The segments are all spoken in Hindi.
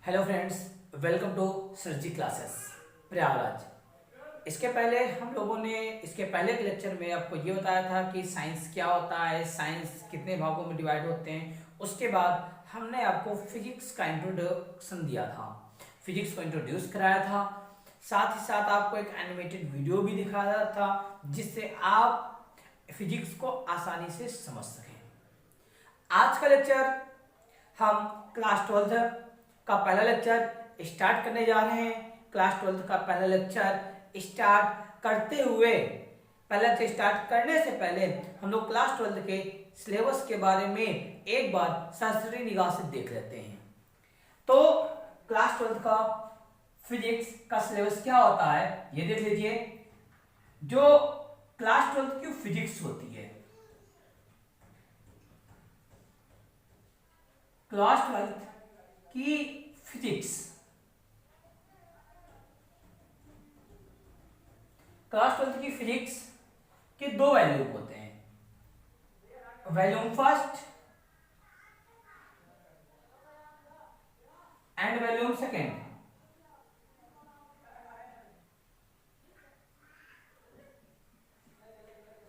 हेलो फ्रेंड्स, वेलकम टू सरजी क्लासेस प्रयागराज। इसके पहले के लेक्चर में आपको ये बताया था कि साइंस क्या होता है, साइंस कितने भागों में डिवाइड होते हैं। उसके बाद हमने आपको फिजिक्स का इंट्रोडक्शन दिया था, फिजिक्स को इंट्रोड्यूस कराया था। साथ ही साथ आपको एक एनिमेटेड वीडियो भी दिखाया था जिससे आप फिजिक्स को आसानी से समझ सकें। आज का लेक्चर हम क्लास 12 का पहला लेक्चर स्टार्ट करने जा रहे हैं। क्लास 12 का पहला लेक्चर स्टार्ट करते हुए, पहला लेक्चर स्टार्ट करने से पहले हम लोग क्लास 12 के सिलेबस के बारे में एक बार सरसरी निगाह से देख लेते हैं। तो क्लास 12 का फिजिक्स का सिलेबस क्या होता है ये देख लीजिए। जो क्लास 12 की फिजिक्स होती है, क्लास 12 की फिजिक्स, क्लास 12 की फिजिक्स के दो वैल्यूम होते हैं, volume first and volume second.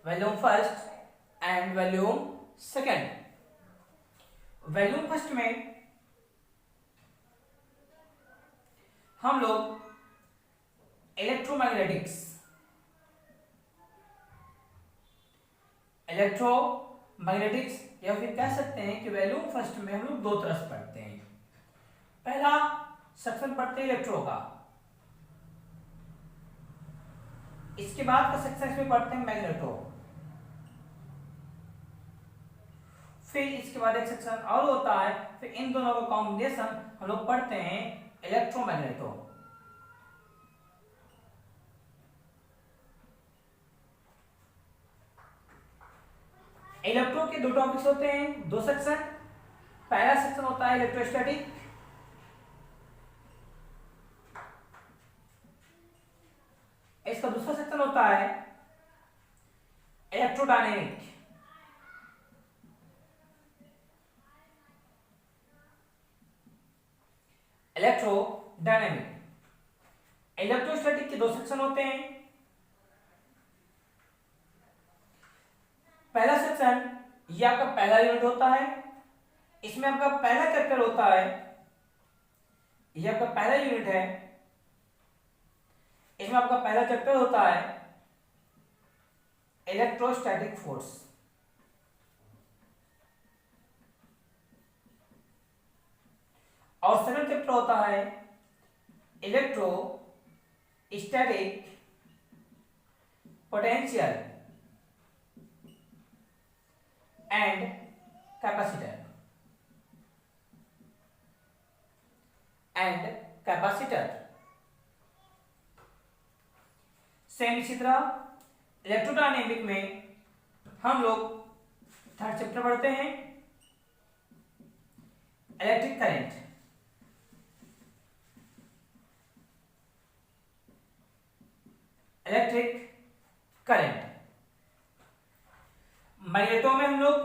Volume first and volume second. Volume first में हम लोग इलेक्ट्रोमैग्नेटिक्स या फिर कह सकते हैं कि वैल्यूम फर्स्ट में हम लोग दो तरह से पढ़ते हैं। पहला सेक्शन पढ़ते हैं इलेक्ट्रो का, इसके बाद का सेक्शन में पढ़ते हैं मैग्नेटो, फिर इसके बाद एक सेक्शन और होता है, फिर इन दोनों का कॉम्बिनेशन हम लोग पढ़ते हैं इलेक्ट्रोमैग्नेटो। इलेक्ट्रो के दो टॉपिक्स होते हैं, दो सेक्शन। पहला सेक्शन होता है इलेक्ट्रोस्टैटिक, इसका दूसरा सेक्शन होता है इलेक्ट्रोडायनेमिक। इलेक्ट्रोस्टैटिक के दो सेक्शन होते हैं। पहला सेक्शन ये आपका पहला यूनिट होता है, इसमें आपका पहला चैप्टर होता है, ये आपका पहला यूनिट है, इसमें आपका पहला चैप्टर होता है इलेक्ट्रोस्टैटिक फोर्स। और सेकंड चैप्टर होता है electrostatic potential and capacitor. Same इसी तरह इलेक्ट्रोडायनेमिक में हम लोग थर्ड चैप्टर पढ़ते हैं इलेक्ट्रिक करंट। मैग्नेटो में हम लोग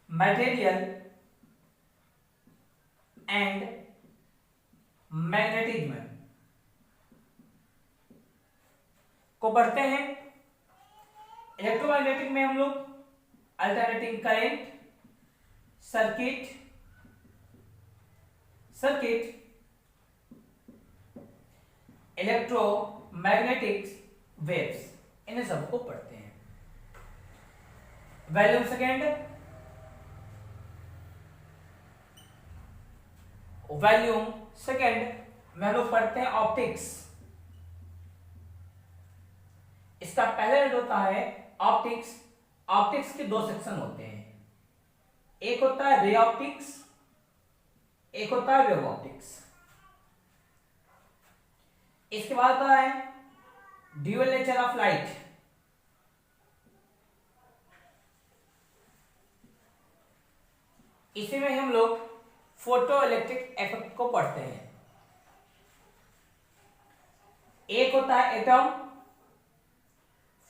मटेरियल एंड मैग्नेटिज्म को पढ़ते हैं। इलेक्ट्रोमैग्नेटिक में हम लोग alternating current, circuit, electromagnetic waves, इन सबको पढ़ते हैं। वैल्यूम सेकेंड में हम लोग पढ़ते हैं ऑप्टिक्स। इसका पहला यूनिट होता है ऑप्टिक्स। ऑप्टिक्स के दो सेक्शन होते हैं, एक होता है रे ऑप्टिक्स, एक होता है वेव ऑप्टिक्स। इसके बाद आता है ड्यूअल नेचर ऑफ लाइट। इसी में हम लोग फोटो इलेक्ट्रिक इफेक्ट को पढ़ते हैं। एक होता है एटम,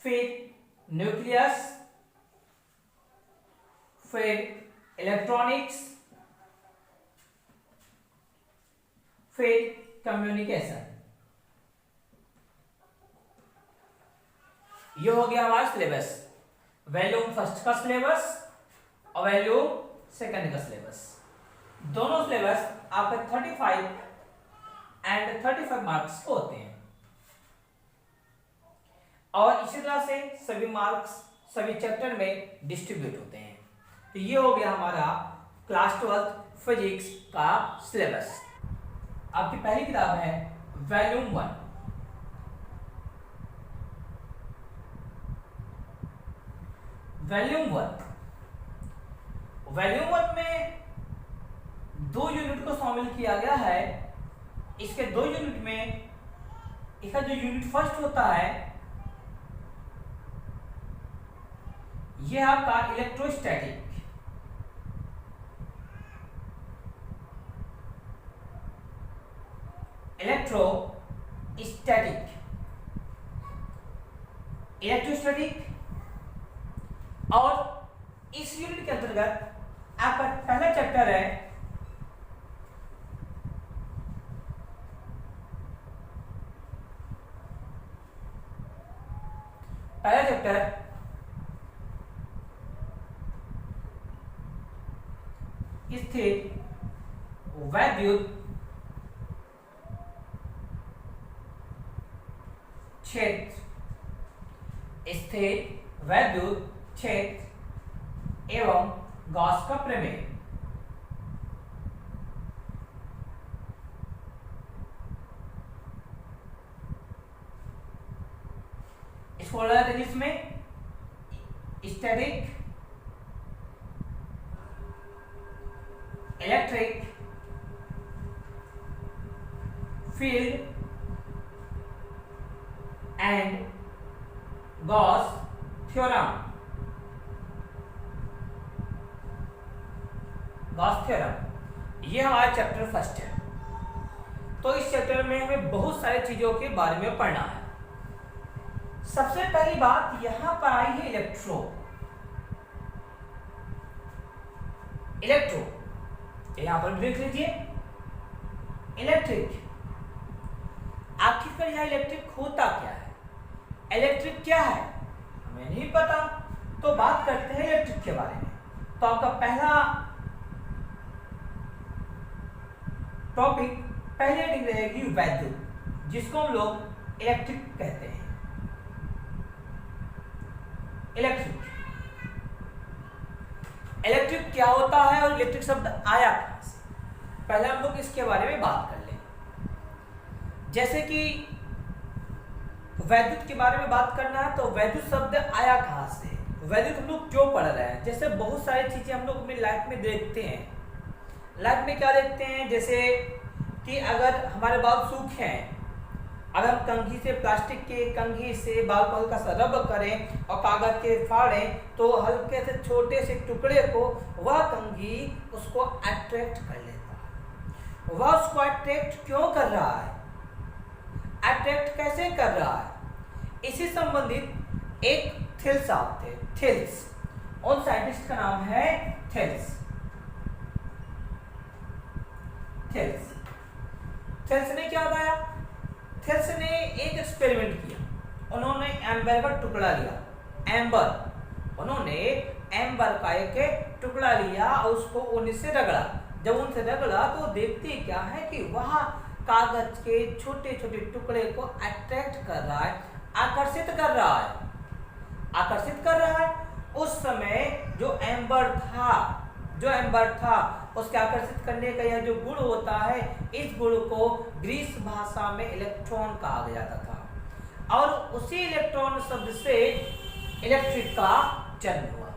फिर न्यूक्लियस, फिर इलेक्ट्रॉनिक्स, फिर कम्युनिकेशन। ये हो गया हमारा सिलेबस, वॉल्यूम फर्स्ट का सिलेबस और वॉल्यूम सेकंड का सिलेबस। दोनों सिलेबस आपके 35 एंड 35 मार्क्स होते हैं और इसी तरह से सभी मार्क्स सभी चैप्टर में डिस्ट्रीब्यूट होते हैं। तो ये हो गया हमारा क्लास 12 फिजिक्स का सिलेबस। आपकी पहली किताब है वॉल्यूम 1। वॉल्यूम 1 में 2 यूनिट को शामिल किया गया है। इसके 2 यूनिट में इसका जो यूनिट फर्स्ट होता है यह आपका इलेक्ट्रोस्टैटिक। इलेक्ट्रोस्टैटिक और इस यूनिट के अंतर्गत आपका पहला चैप्टर है स्थिर वैद्युत क्षेत्र। स्थिर वैद्युत क्षेत्र एवं गॉस का प्रमेय। इसको बोला जाता है जिसमें static, electric field and Gauss theorem. ये हमारा चैप्टर फर्स्ट है। तो इस चैप्टर में हमें बहुत सारी चीजों के बारे में पढ़ना है। सबसे पहली बात यहां पर आई है इलेक्ट्रो। यहां पर देख लीजिए इलेक्ट्रिक। आखिरकार यह इलेक्ट्रिक होता क्या है? इलेक्ट्रिक क्या है हमें नहीं पता, तो बात करते हैं इलेक्ट्रिक के बारे में। तो आपका पहला टॉपिक पहले हेडिंग रहेगी वैद्युत, जिसको हम लोग इलेक्ट्रिक कहते हैं। इलेक्ट्रिक क्या होता है और इलेक्ट्रिक शब्द आया कहां से, पहले हम लोग इसके बारे में बात कर लें। जैसे कि वैद्युत के बारे में बात करना है तो वैद्युत शब्द आया कहां से, वैद्युत हम लोग क्यों पढ़ रहे हैं। जैसे बहुत सारी चीजें हम लोग अपनी लाइफ में देखते हैं। लाइफ में क्या देखते हैं, जैसे कि अगर हमारे बाल सूखे हैं, अगर हम कंघी से प्लास्टिक के कंघी से बाल को हल्का सा रब करें और कागज के फाड़ें तो हल्के से छोटे से टुकड़े को वह कंघी उसको अट्रैक्ट कर लेता है। वह उसको अट्रैक्ट क्यों कर रहा है, अट्रैक्ट कैसे कर रहा है, इसी संबंधित एक थेल्स आते थे, थेल्स। उन साइंटिस्ट का नाम है थेल्स। थेल्स ने क्या बताया, थेल्स ने एक एक्सपेरिमेंट किया। उन्होंने एम्बर का टुकड़ा लिया, उन्होंने एम्बर का एक टुकड़ा लिया और उसको ऊन से रगड़ा। जब उनसे रगड़ा तो देखते क्या है कि वह कागज के छोटे छोटे टुकड़े को अट्रैक्ट कर रहा है, आकर्षित कर रहा है। उस समय जो एम्बर था उसके आकर्षित करने का यह जो गुण होता है, इस गुण को ग्रीक भाषा में इलेक्ट्रॉन कहा जाता था और उसी इलेक्ट्रॉन शब्द से इलेक्ट्रिक का जन्म हुआ।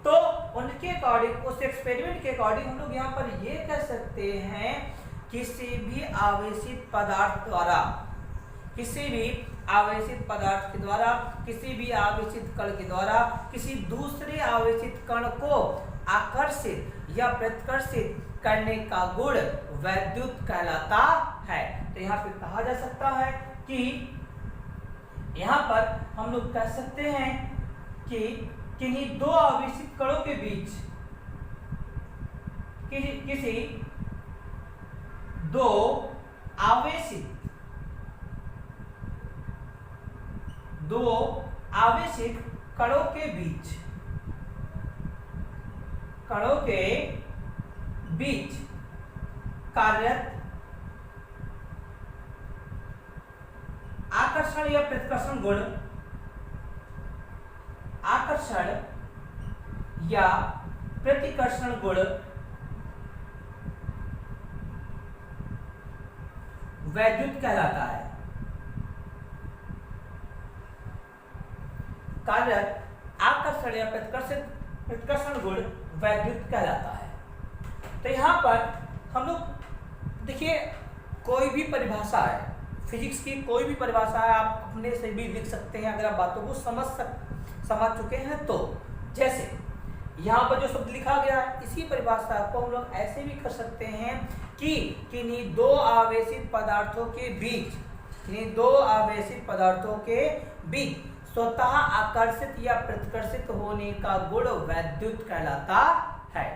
तो उनके अकॉर्डिंग, उस एक्सपेरिमेंट के अकॉर्डिंग हम लोग यहाँ पर ये कह सकते हैं किसी भी आवेशित पदार्थ के द्वारा किसी भी आवेशित कण के द्वारा किसी दूसरे आवेशित कण को आकर्षित या प्रतिकर्षित करने का गुण वैद्युत कहलाता है। तो यहाँ पे कहा जा सकता है कि यहाँ पर हम लोग कह सकते हैं कि किन्हीं दो आवेशित कणों के बीच किसी दो आवेशित दो आवेशित कणों के बीच कार्यरत आकर्षण या प्रतिकर्षण गुण वैद्युत कहलाता है। कार्यरत आकर्षण या प्रतिकर्षण गुण वैद्युत कहलाता है। तो यहाँ पर हम लोग देखिए, कोई भी परिभाषा है फिजिक्स की, कोई भी परिभाषा है आप अपने से भी लिख सकते हैं अगर आप बातों को समझ चुके हैं तो। जैसे यहाँ पर जो शब्द लिखा गया है इसी परिभाषा को हम लोग ऐसे भी कर सकते हैं कि किन्हीं दो आवेशित पदार्थों के बीच स्वतः आकर्षित या प्रतिकर्षित होने का गुण वैद्युत कहलाता है।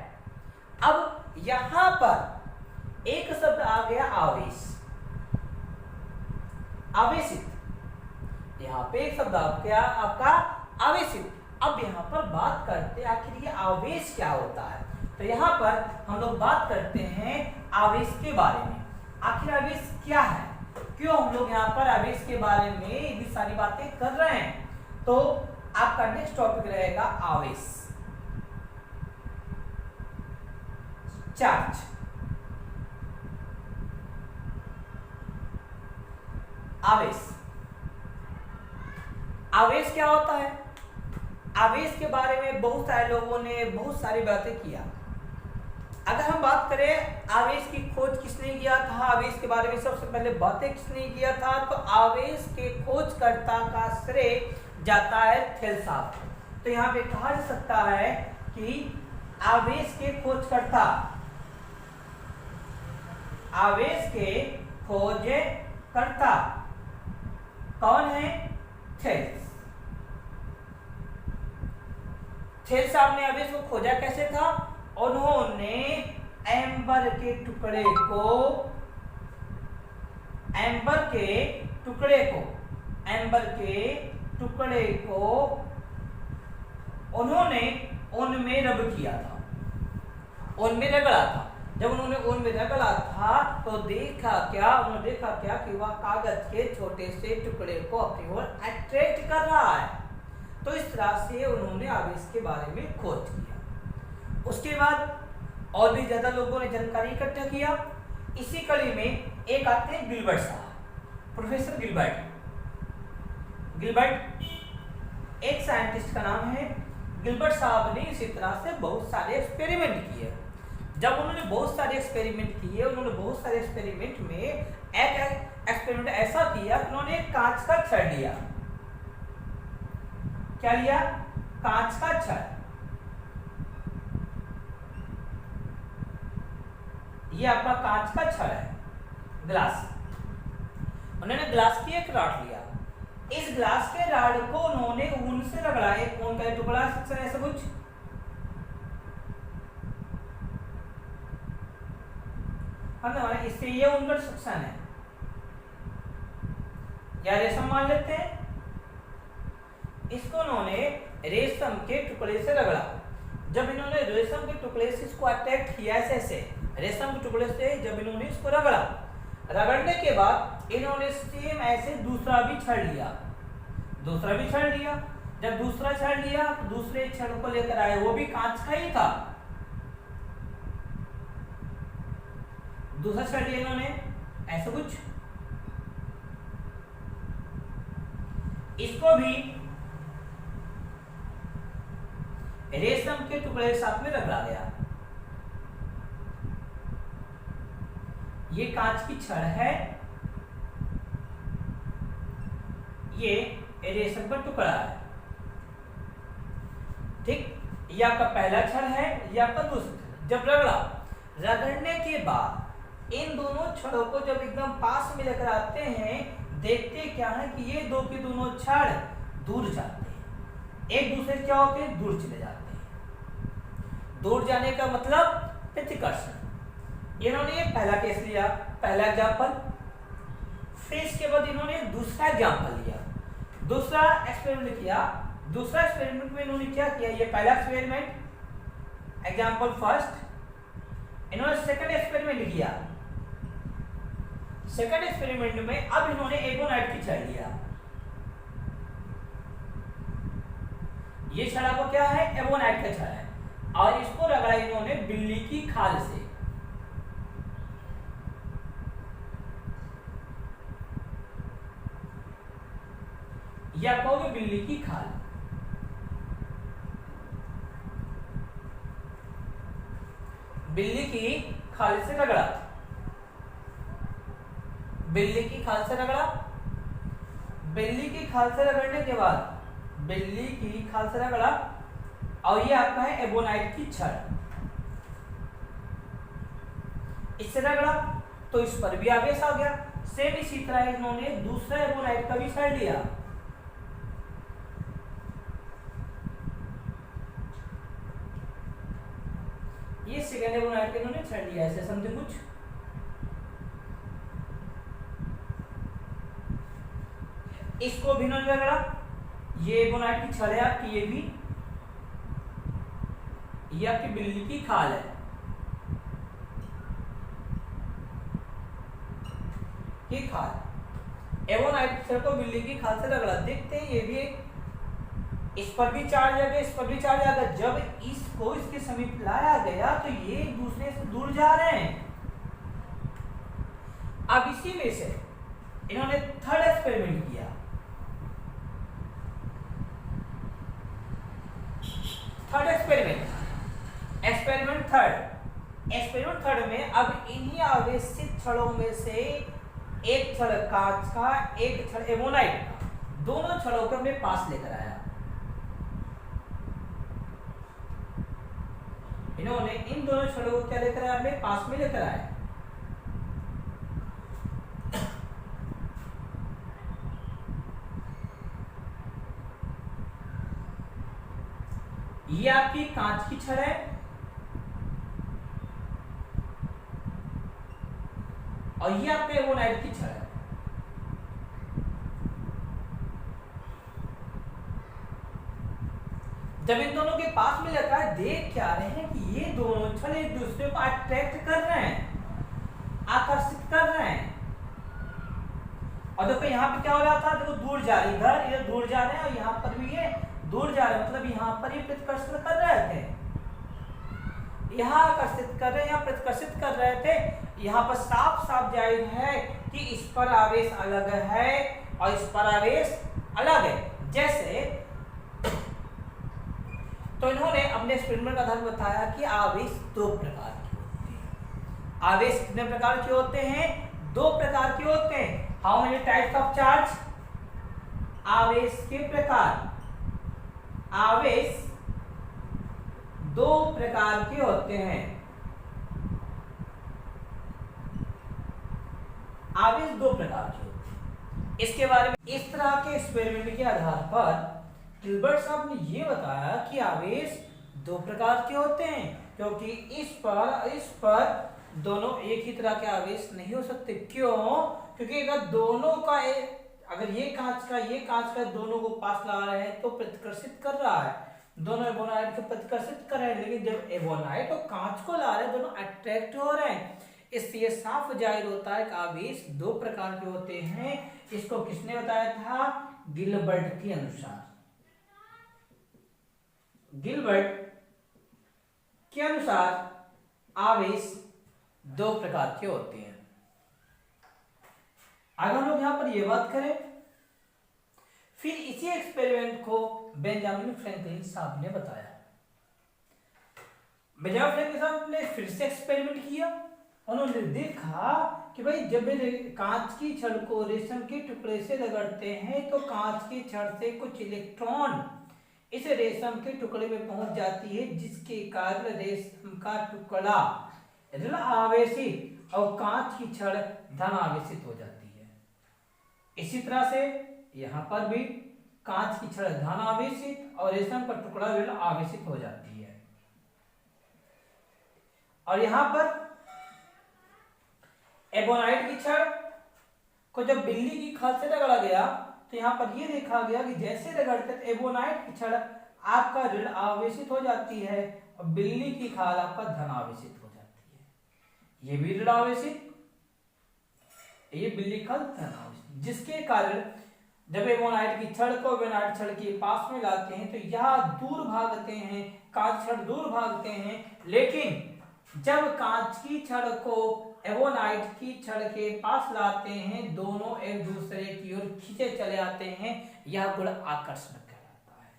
अब यहां पर एक शब्द आ गया आवेशित। यहां पे एक शब्द आ गया आपका आवेशित। अब यहां पर बात करते हैं आखिर ये आवेश क्या होता है। तो यहां पर हम लोग बात करते हैं आवेश के बारे में। आखिर आवेश क्या है, क्यों हम लोग यहाँ पर आवेश के बारे में इतनी सारी बातें कर रहे हैं। तो आपका नेक्स्ट टॉपिक रहेगा आवेश, चार्ज। आवेश क्या होता है। आवेश के बारे में बहुत सारे लोगों ने बहुत सारी बातें किया। अगर हम बात करें आवेश की खोज किसने किया था, आवेश के बारे में सबसे पहले बातें किसने किया था, तो आवेश के खोजकर्ता का श्रेय जाता है थेल साहब। तो यहाँ पे कहा जा सकता है कि आवेश के खोजकर्ता कौन है, थेल साहब ने आवेश को खोजा कैसे था, उन्होंने एम्बर के टुकड़े को उन्होंने उनमें रब किया था, उनमें रगड़ा था। जब उन्होंने उनमें रगड़ा था तो उन्होंने देखा क्या कि वह कागज के छोटे से टुकड़े को अपनी ओर अट्रैक्ट कर रहा है। तो इस तरह से उन्होंने आवेश के बारे में खोज किया। उसके बाद और भी ज्यादा लोगों ने जानकारी इकट्ठा किया। इसी कड़ी में एक आते हैं गिलबर्ट साहब, प्रोफेसर गिलबर्ट एक साइंटिस्ट का नाम है। गिलबर्ट साहब ने इसी तरह से बहुत सारे एक्सपेरिमेंट किए। जब उन्होंने बहुत सारे एक्सपेरिमेंट किए, उन्होंने बहुत सारे एक्सपेरिमेंट में एक एक्सपेरिमेंट ऐसा किया कि उन्होंने कांच का छड़ लिया। क्या लिया, कांच का छड़। ये आपका कांच का छड़ है, ग्लास। उन्होंने ग्लास की एक रॉड लिया। इस ग्लास के रॉड को उन्होंने ऊन से रगड़ा, एक ऊन का टुकड़ा सेक्शन ऐसा कुछ, इससे ये ऊन का सेक्शन है या रेशम मान लेते हैं। इसको उन्होंने रेशम के टुकड़े से रगड़ा। जब इन्होंने रेशम के टुकड़े से इसको अटैक किया ऐसे रेशम के टुकड़े से जब इन्होंने इसको रगड़ने के बाद इन्होंने सेम ऐसे दूसरा भी छड़ लिया। जब दूसरा छड़ लिया तो दूसरे छड़ को लेकर आए, वो भी कांच का ही था। दूसरा छड़ लिया इन्होंने ऐसा कुछ, इसको भी रेशम के टुकड़े के साथ में रगड़ा गया। ये कांच की छड़ है, ये रेशम का टुकड़ा है। ठीक, ये आपका पहला छड़ है, ये आपका दूसरा। जब रगड़ने के बाद इन दोनों छड़ों को जब एकदम पास में लेकर आते हैं, देखते क्या है कि ये दो के दोनों छड़ दूर जाते हैं, एक दूसरे से क्या होते हैं, दूर चले जाते हैं। दूर जाने का मतलब प्रतिकर्षण। इन्होंने ये पहला केस लिया, पहला एग्जाम्पल। फिर इसके बाद इन्होंने दूसरा एग्जाम्पल लिया, दूसरा एक्सपेरिमेंट किया। दूसरा एक्सपेरिमेंट में इन्होंने क्या किया, ये पहला एक्सपेरिमेंट एग्जाम्पल फर्स्ट, इन्होंने सेकंड एक्सपेरिमेंट किया। सेकंड एक्सपेरिमेंट में अब इन्होंने एबोनाइट की छड़ लिया। ये छड़ आपको क्या है, एबोनाइट का छड़ है, और इसको रगड़ा इन्होंने बिल्ली की खाल से। ये आप कहोगे बिल्ली की खाल, बिल्ली की खाल से रगड़ा, बिल्ली की खाल से रगड़ा। बिल्ली की खाल से रगड़ने के बाद, बिल्ली की खाल से रगड़ा, और ये आपका है एबोनाइट की छड़। इससे रगड़ा तो इस पर भी आवेश आ गया। सेम इसी तरह इन्होंने दूसरा एबोनाइट का भी छड़ लिया। ये सेकेंड एबोनाइट का इन्होंने छड़ लिया, ऐसे समझे कुछ। इसको भी इन्होंने रगड़ा, ये एबोनाइट की छड़ है आपकी, ये भी, ये आपकी बिल्ली की खाल है। की खाल, एबोनाइट छड़ को बिल्ली की खाल से रगड़ा। देखते हैं ये भी एक, इस पर भी चार्ज आ गया, इस पर भी चार्ज आ गया। जब इसको इसके समीप लाया गया तो ये एक दूसरे से दूर जा रहे हैं। अब इसी में से इन्होंने थर्ड एक्सपेरिमेंट किया। Third experiment, experiment third, experiment third में अब इन्हीं आवेशित छड़ों में से एक छड़ कांच का, एक छड़ एबोनाइट का, दोनों छड़ों को अपने पास लेकर आया। इन्होंने इन दोनों छड़ों को क्या लेकर आया, अपने पास में लेकर आया। ये आपकी कांच की छड़ है, और ये आपके एबोनाइट की छड़ है। जब इन दोनों के पास में लगा, देख क्या रहे हैं कि ये दोनों छड़ एक दूसरे को अट्रैक्ट कर रहे हैं, आकर्षित कर रहे हैं। और देखो यहाँ पे क्या हो रहा था, देखो दूर जा रही, इधर दूर जा रहे हैं, और यहाँ पर भी ये दूर जा रहे हैं, मतलब यहाँ पर ये प्रतिकर्षण कर रहे थे, यहाँ आकर्षित कर रहे हैं, यहाँ प्रतिकर्षित कर रहे थे। यहाँ पर साफ साफ जाहिर है कि इस पर आवेश अलग है और इस पर आवेश अलग है। जैसे तो इन्होंने अपने एक्सपेरिमेंट का आधार बताया कि आवेश दो प्रकार के होते हैं। आवेश कितने प्रकार के होते हैं, दो प्रकार के होते हैं। How many types of charge, आवेश के प्रकार, आवेश दो प्रकार के होते हैं। आवेश दो प्रकार के होते हैं। इसके बारे में, इस तरह के एक्सपेरिमेंट के आधार पर गिलबर्ट साहब ने यह बताया कि आवेश दो प्रकार के होते हैं, क्योंकि इस पर दोनों एक ही तरह के आवेश नहीं हो सकते। क्यों? क्योंकि अगर दोनों का अगर ये कांच का दोनों को पास ला रहे हैं तो प्रतिकर्षित कर रहा है, दोनों एबोनाइट को प्रतिकर्षित कर रहे हैं। लेकिन जब एबोनाइट और कांच को ला रहे हैं, दोनों अट्रैक्ट हो रहे हैं। इससे साफ जाहिर होता है कि आवेश दो प्रकार के होते हैं। इसको किसने बताया था? गिलबर्ट के अनुसार। गिलबर्ट के अनुसार आवेश दो प्रकार के होते हैं। अगर हम लोग यहां पर यह बात करें, फिर इसी एक्सपेरिमेंट को बेंजामिन फ्रैंकलिन साहब ने बताया। बेंजामिन फ्रैंकलिन साहब ने फिर से एक्सपेरिमेंट किया। उन्होंने देखा कि भाई जब कांच की छड़ को रेशम के टुकड़े से रगड़ते हैं तो कांच की छड़ से कुछ इलेक्ट्रॉन इस रेशम के टुकड़े में पहुंच जाती है, जिसके कारण रेशम का टुकड़ा ऋण आवेशित और कांच की छड़ धन आवेशित हो जाती है। इसी तरह से यहां पर भी कांच की छड़ धन आवेशित और रेशम का टुकड़ा ऋण आवेशित हो जाती है। और यहां पर एबोनाइट की छड़ को जब बिल्ली की खाल से रगड़ा गया तो यहाँ पर ये देखा गया कि जैसे रगड़ते एबोनाइट की छड़ आपका ऋण आवेशित हो जाती है और बिल्ली की खाल आपका धन आवेशित हो जाती है। ये भी ऋण आवेशित, ये बिल्ली खाल धन आवेशित, जिसके कारण जब एबोनाइट की छड़ को एबोनाइट छड़ के पास में लाते हैं तो यह दूर भागते हैं, कांच छड़ दूर भागते हैं, लेकिन जब कांच की छड़ को एबोनाइट की छड़ के पास लाते हैं दोनों एक दूसरे की ओर खींचे चले आते हैं, यह गुण आकर्षण कहलाता है।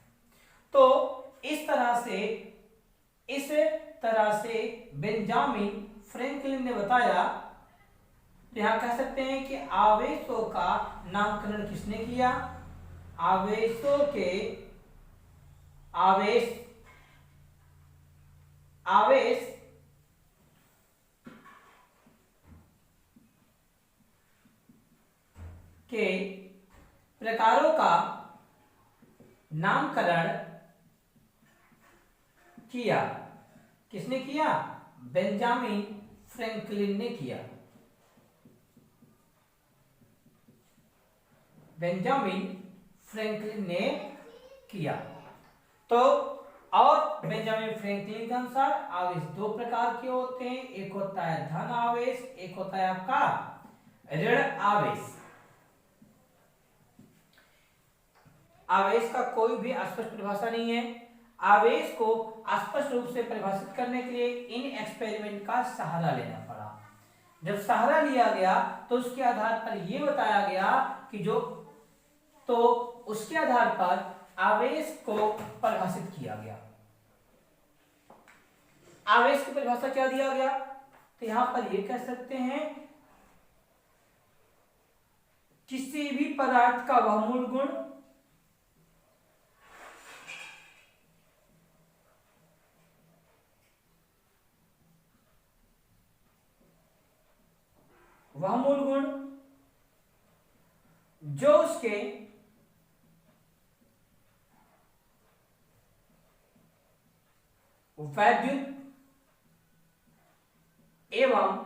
तो इस तरह से बेंजामिन फ्रैंकलिन ने बताया। तो यहां कह सकते हैं कि आवेशों का नामकरण किसने किया? आवेश के प्रकारों का नामकरण किया। किसने किया? बेंजामिन फ्रैंकलिन ने किया। बेंजामिन फ्रैंकलिन ने किया। तो और बेंजामिन फ्रैंकलिन के अनुसार आवेश दो प्रकार के होते हैं, एक होता है धन आवेश, एक होता है आपका ऋण आवेश। आवेश का कोई भी स्पष्ट परिभाषा नहीं है। आवेश को स्पष्ट रूप से परिभाषित करने के लिए इन एक्सपेरिमेंट का सहारा लेना पड़ा। जब सहारा लिया गया तो उसके आधार पर यह बताया गया कि उसके आधार पर आवेश को परिभाषित किया गया। आवेश की परिभाषा क्या दिया गया? तो यहां पर यह कह सकते हैं किसी भी पदार्थ का वह मूल गुण जो उसके वैद्युत एवं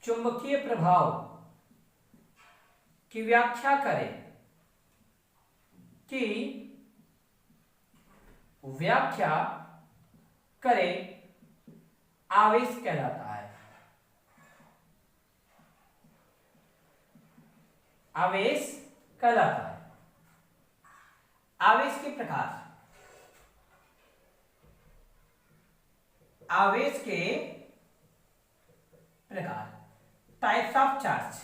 चुंबकीय प्रभाव की व्याख्या करे आवेश कहलाता है। आवेश कहलाता है। आवेश के प्रकार, आवेश के प्रकार, टाइप्स ऑफ चार्ज।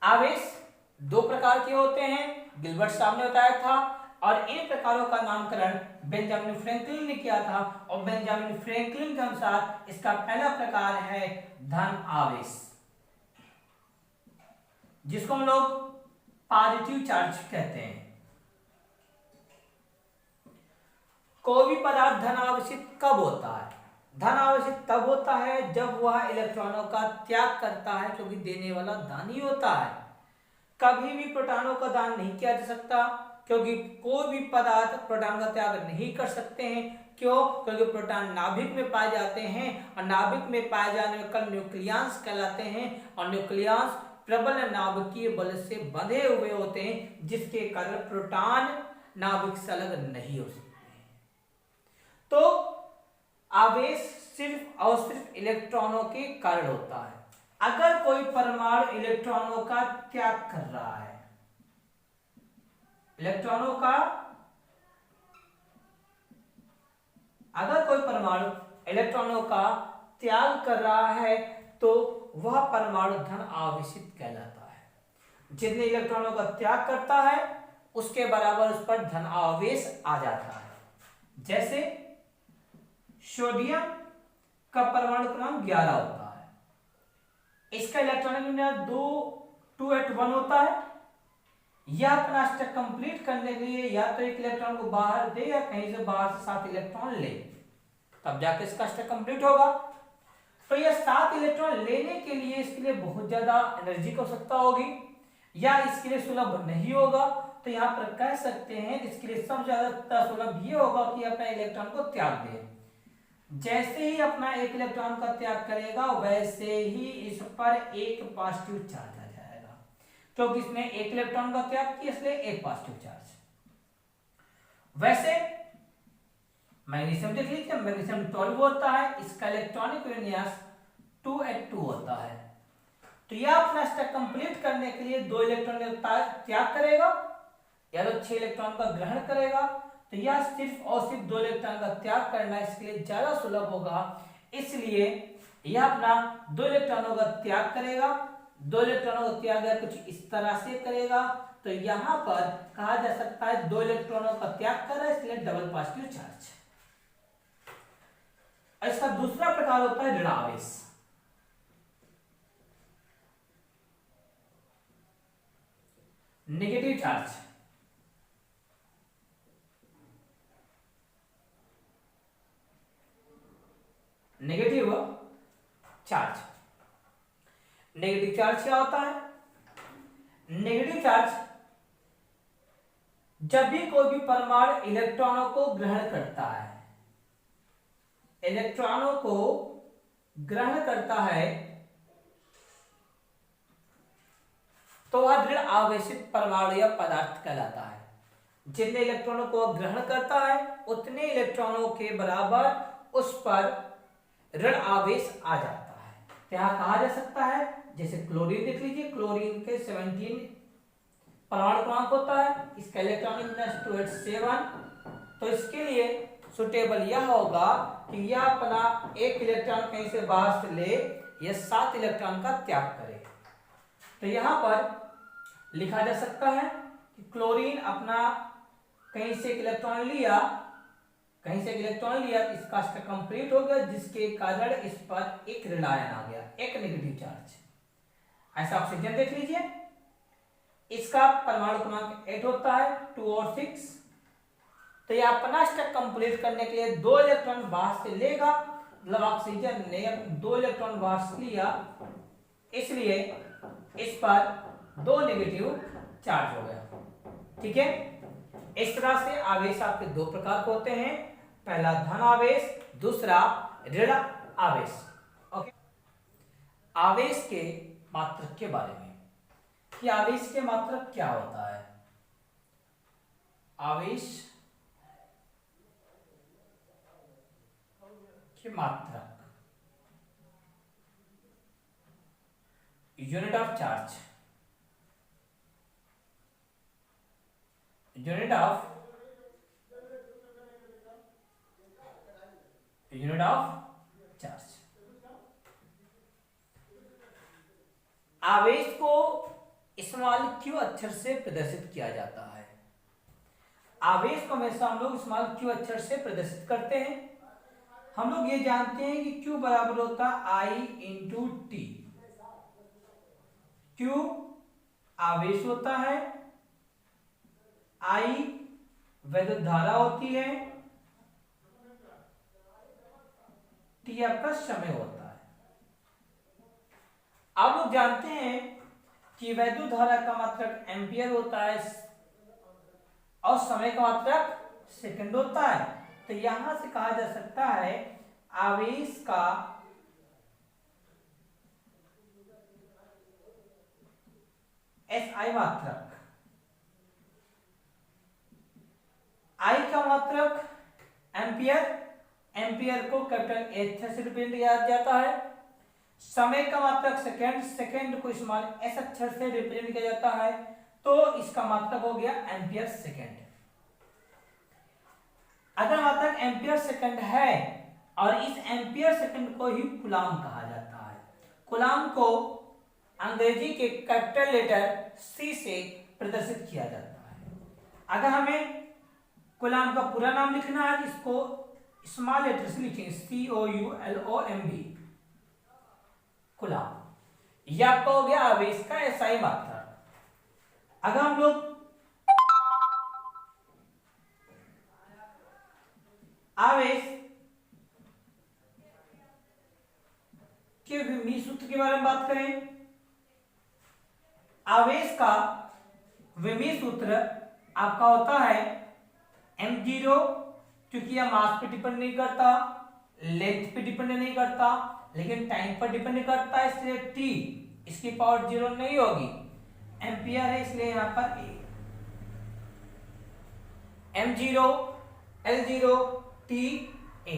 आवेश दो प्रकार के होते हैं, गिलबर्ट साहब ने बताया था, और इन प्रकारों का नामकरण बेंजामिन फ्रैंकलिन ने किया था। और बेंजामिन फ्रैंकलिन के अनुसार इसका पहला प्रकार है धन आवेश, जिसको हम लोग पॉजिटिव चार्ज कहते हैं। कोई भी पदार्थ धन आवेशित कब होता है? धन आवेशित तब होता है जब वह इलेक्ट्रॉनों का त्याग करता है, क्योंकि देने वाला दान ही होता है। कभी भी प्रोटॉनों का दान नहीं किया जा सकता, क्योंकि कोई भी पदार्थ प्रोटॉन का त्याग नहीं कर सकते हैं। क्यों? क्योंकि प्रोटॉन नाभिक में पाए जाते हैं और नाभिक में पाए जाने वाले न्यूक्लियस कहलाते हैं, और न्यूक्लियस प्रबल नाभिकीय बल से बंधे हुए होते हैं, जिसके कारण प्रोटॉन नाभिक से अलग नहीं हो सकते हैं। तो आवेश सिर्फ और सिर्फ इलेक्ट्रॉनों के कारण होता है। अगर कोई परमाणु इलेक्ट्रॉनों का त्याग कर रहा है, अगर कोई परमाणु इलेक्ट्रॉनों का त्याग कर रहा है तो वह परमाणु धन आवेशित कहलाता है। जितने इलेक्ट्रॉनों का त्याग करता है उसके बराबर उस पर धन आवेश आ जाता है। जैसे सोडियम का परमाणु क्रमांक 11 होता है, इसका इलेक्ट्रॉनिक नंबर 281 होता है। यह अपना स्टेप कंप्लीट करने के लिए या तो एक इलेक्ट्रॉन को बाहर दे या कहीं से बाहर से 7 इलेक्ट्रॉन ले, तब जाके इसका स्टेप कंप्लीट होगा। तो यह 7 इलेक्ट्रॉन लेने के लिए इसके लिए बहुत ज्यादा एनर्जी की आवश्यकता होगी। या इसके लिए सुलभ नहीं होगा, तो यहाँ पर कह सकते हैं इसके लिए सबसे ज्यादा सुलभ ये होगा कि अपना इलेक्ट्रॉन को त्याग दे। जैसे ही अपना एक इलेक्ट्रॉन का त्याग करेगा वैसे ही इस पर एक पॉजिटिव चार्ज आ जाएगा, क्योंकि इसने एक इलेक्ट्रॉन का त्याग किया इसलिए एक पॉजिटिव चार्ज। वैसे मैग्नीशियम देख लीजिए, मैग्नीशियम 12 होता है, इसका इलेक्ट्रॉनिक विन्यास 2s2 होता है। तो यह अपना स्टेप कंप्लीट करने के लिए 2 इलेक्ट्रॉन का त्याग करेगा या तो 6 इलेक्ट्रॉन का ग्रहण करेगा। तो यह सिर्फ और सिर्फ 2 इलेक्ट्रॉन का त्याग करना इसके लिए ज्यादा सुलभ होगा, इसलिए यह अपना 2 इलेक्ट्रॉनों का त्याग करेगा। 2 इलेक्ट्रॉनों का त्याग कुछ इस तरह से करेगा, तो यहां पर कहा जा सकता है 2 इलेक्ट्रॉनों का त्याग कर रहा है इसलिए डबल पॉजिटिव चार्ज। इसका दूसरा प्रकार होता है ऋण आवेश। Negative charge. Negative charge. Negative charge क्या होता है? नेगेटिव चार्ज जब भी कोई भी परमाणु इलेक्ट्रॉनों को ग्रहण करता है, इलेक्ट्रॉनों को ग्रहण करता है, तो वह ऋण आवेशित परमाणु या पदार्थ कहलाता है। जितने इलेक्ट्रॉनों को ग्रहण करता है उतने इलेक्ट्रॉनों के बराबर उस पर ऋण आवेश आ जाता है। यहां कहा जा सकता है, जैसे क्लोरीन देख लीजिए, क्लोरीन के 17 परमाणु क्रमांक होता है, इसका इलेक्ट्रॉनिक विन्यास 2s7। तो इसके लिए सुटेबल यह होगा कि यह अपना एक इलेक्ट्रॉन कहीं से बाहर से ले, यह 7 इलेक्ट्रॉन का त्याग करे। तो यहां पर लिखा जा सकता है कि क्लोरीन अपना कहीं से एक इलेक्ट्रॉन लिया, कहीं से एक इलेक्ट्रॉन लिया, इसका स्टेप कंप्लीट हो गया, जिसके कारण इस पर एक ऋण आयन आ गया, एक नेगेटिव चार्ज। ऐसा ऑक्सीजन देख लीजिए, इसका परमाणु क्रमांक 8 होता है, 2 और 6। तो यह अपना स्टेप कंप्लीट करने के लिए 2 इलेक्ट्रॉन बाहर से लेगा, मतलब ऑक्सीजन ने 2 इलेक्ट्रॉन बाहर से लिया, इसलिए इस पर 2 नेगेटिव चार्ज हो गया। ठीक है, इस तरह से आवेश आपके 2 प्रकार के होते हैं, पहला धन आवेश, दूसरा ऋण आवेश। ओके, आवेश के मात्रक के बारे में कि आवेश के मात्रक क्या होता है। आवेश के मात्रक, unit of charge, unit of charge. आवेश को स्मॉल क्यू अक्षर से प्रदर्शित किया जाता है। आवेश को हमेशा हम लोग स्मॉल क्यू अक्षर से प्रदर्शित करते हैं। हम लोग ये जानते हैं कि Q बराबर होता है I इंटू टी। Q आवेश होता है, I वैद्युत धारा होती है, T आपका समय होता है। आप लोग जानते हैं कि वैद्युत धारा का मात्रक एम्पियर होता है और समय का मात्रक सेकंड होता है। तो यहां से कहा जा सकता है आवेश का SI मात्रक, I का मात्रक एम्पियर, एम्पियर को कैपिटल H से रिप्रेजेंट किया जाता है। समय का मात्रक सेकंड, सेकंड को स्मॉल s अक्षर से रिप्रेजेंट किया जाता है, तो इसका मात्रक हो गया एम्पियर सेकंड। अगर मात्रक एम्पियर सेकंड है और इस एम्पियर सेकंड को ही कूलाम कहा जाता है। कूलाम को अंग्रेजी के कैपिटल लेटर C से प्रदर्शित किया जाता है। अगर हमें कूलाम का पूरा नाम लिखना है, इसको स्मॉल लेटर से लिखेंगे, COULOMB, कूलाम। यह आपका हो गया आवेश का SI मात्रक। अगर हम लोग आवेश के मी सूत्र के बारे में बात करें, आवेश का विमीय सूत्र आपका होता है m0, क्योंकि यह मास पे डिपेंड नहीं करता, लेंथ पे डिपेंड नहीं करता, लेकिन टाइम पर डिपेंड करता है, इसलिए t इसकी पावर 0 नहीं होगी, एम्पियर है इसलिए यहां पर m0 l0 t a।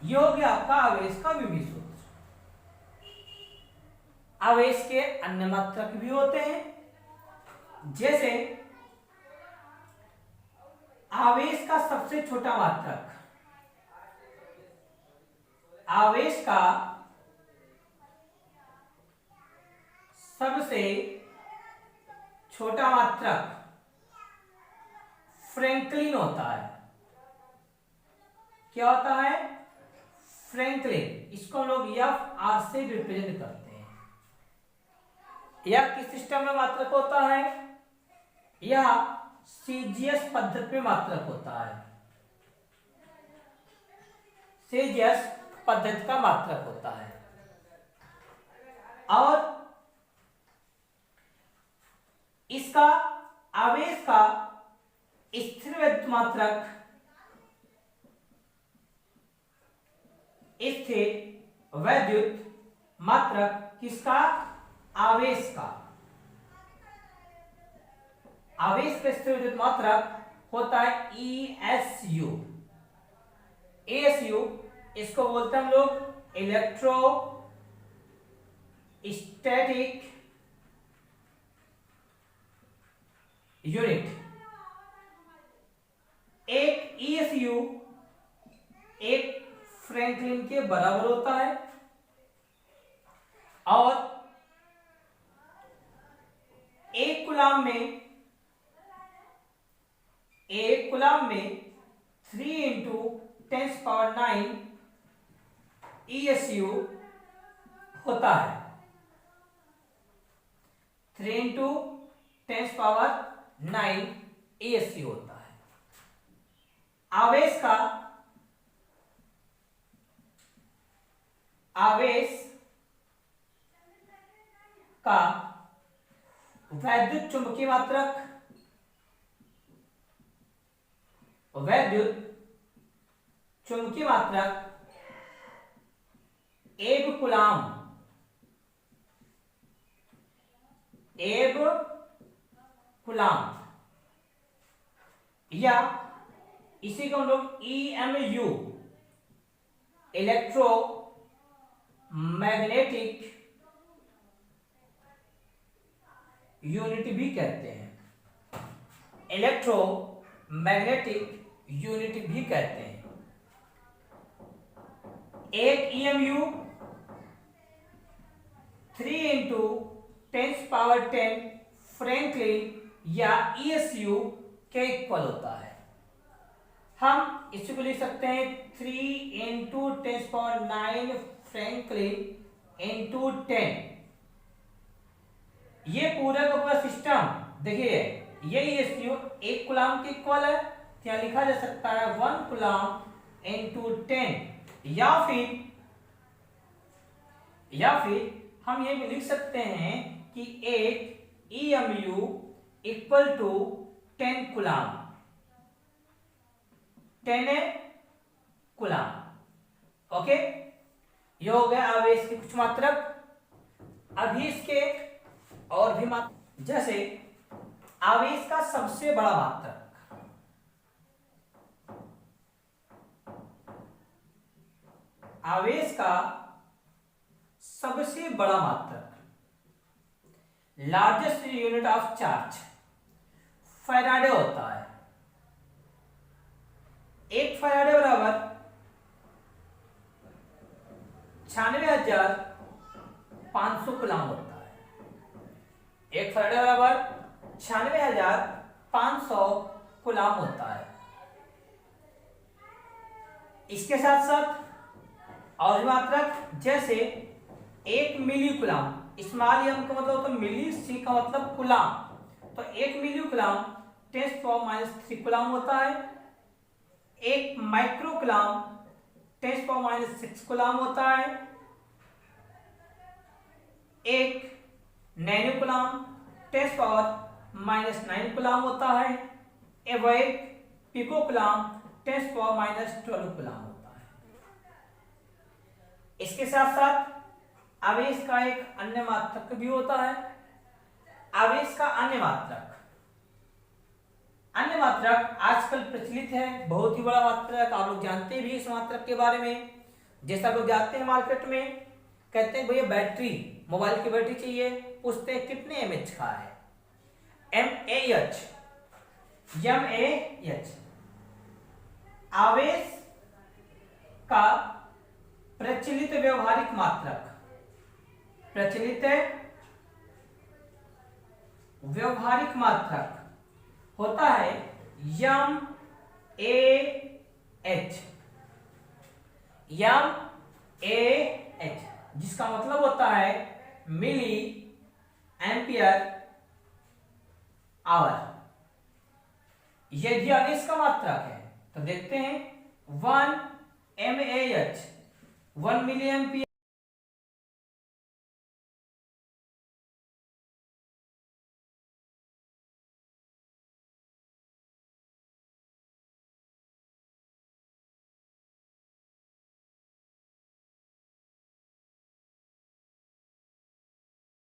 ये हो गया आपका आवेश का विमीय सूत्र। आवेश के अन्य मात्रक भी होते हैं, जैसे आवेश का सबसे छोटा मात्रक, आवेश का सबसे छोटा मात्रक फ्रैंकलिन होता है। क्या होता है? फ्रैंकलिन। इसको हम लोग Fr से रिप्रेजेंट करते हैं। यह किस सिस्टम में मात्रक होता है? यह सीजीएस पद्धति में मात्रक होता है। सीजीएस पद्धति का मात्रक होता है। और इसका आवेश का स्थिर वैद्युत मात्रक, स्थिर वैद्युत मात्रक किसका? आवेश का। आवेश का स्थिर वैद्युत मात्रक होता है ESU। ESU इसको बोलते हैं हम लोग इलेक्ट्रो स्टैटिक यूनिट। एक ESU एक फ्रैंकलिन के बराबर होता है और एक कूलाम में 3 × 10⁹ ESU होता है। 3 × 10⁹ ESU होता है। आवेश का वैद्युत चुंबकीय मात्रक, एक कूलाम या इसी को हम लोग EMU इलेक्ट्रो मैग्नेटिक यूनिट भी कहते हैं। इलेक्ट्रो मैग्नेटिक यूनिट भी कहते हैं। एक EMU 3 × 10⁻10 फ्रैंकलिन या ESU के इक्वल होता है। हम इसी को लिख सकते हैं 3 × 10⁹ फ्रैंकलिन × 10। ये पूरा का पूरा सिस्टम देखिए, ये ESU एक कूलाम के इक्वल है, क्या लिखा जा सकता है 1 कूलाम × 10, या फिर हम ये भी लिख सकते हैं कि एक EMU = 10 कूलाम, 10 कूलाम। ओके, ये हो गया आवेश के कुछ मात्रक। अभी इसके और भी मात्रक, जैसे आवेश का सबसे बड़ा मात्रक, आवेश का सबसे बड़ा मात्रक, largest unit of charge, Faraday होता है। एक फैराडे बराबर 96,500 कूलाम होता है। एक फैराडे बराबर 96,500 कूलाम होता है। इसके साथ साथ और मात्रक, जैसे 1 मिली कूलाम, स्मॉल m का मतलब होता है मिली, c का मतलब कूलाम, तो 1 मिली कूलाम 10⁻³ कूलाम होता है। 1 माइक्रो कूलाम 10⁻6 कूलाम होता है। 1 नैनो कूलाम 10⁻⁹ कूलम होता है। ए वोल्ट पिको कूलम 10⁻⁻12 कूलम होता है। इसके साथ साथ आवेश का एक अन्य मात्रक भी होता है। आवेश का अन्य मात्रक आजकल प्रचलित है, बहुत ही बड़ा मात्रक, आप लोग जानते भी इस मात्रक के बारे में। जैसा लोग जाते हैं मार्केट में, कहते हैं भैया बैटरी, मोबाइल की बैटरी चाहिए, पूछते हैं कितने एमएच का है, mAh। आवेश का प्रचलित व्यवहारिक मात्रक, होता है mAh, जिसका मतलब होता है मिली एम्पियर आवर। यदि आवेश का मात्रक है तो देखते हैं 1 mAh 1 मिली एम्पियर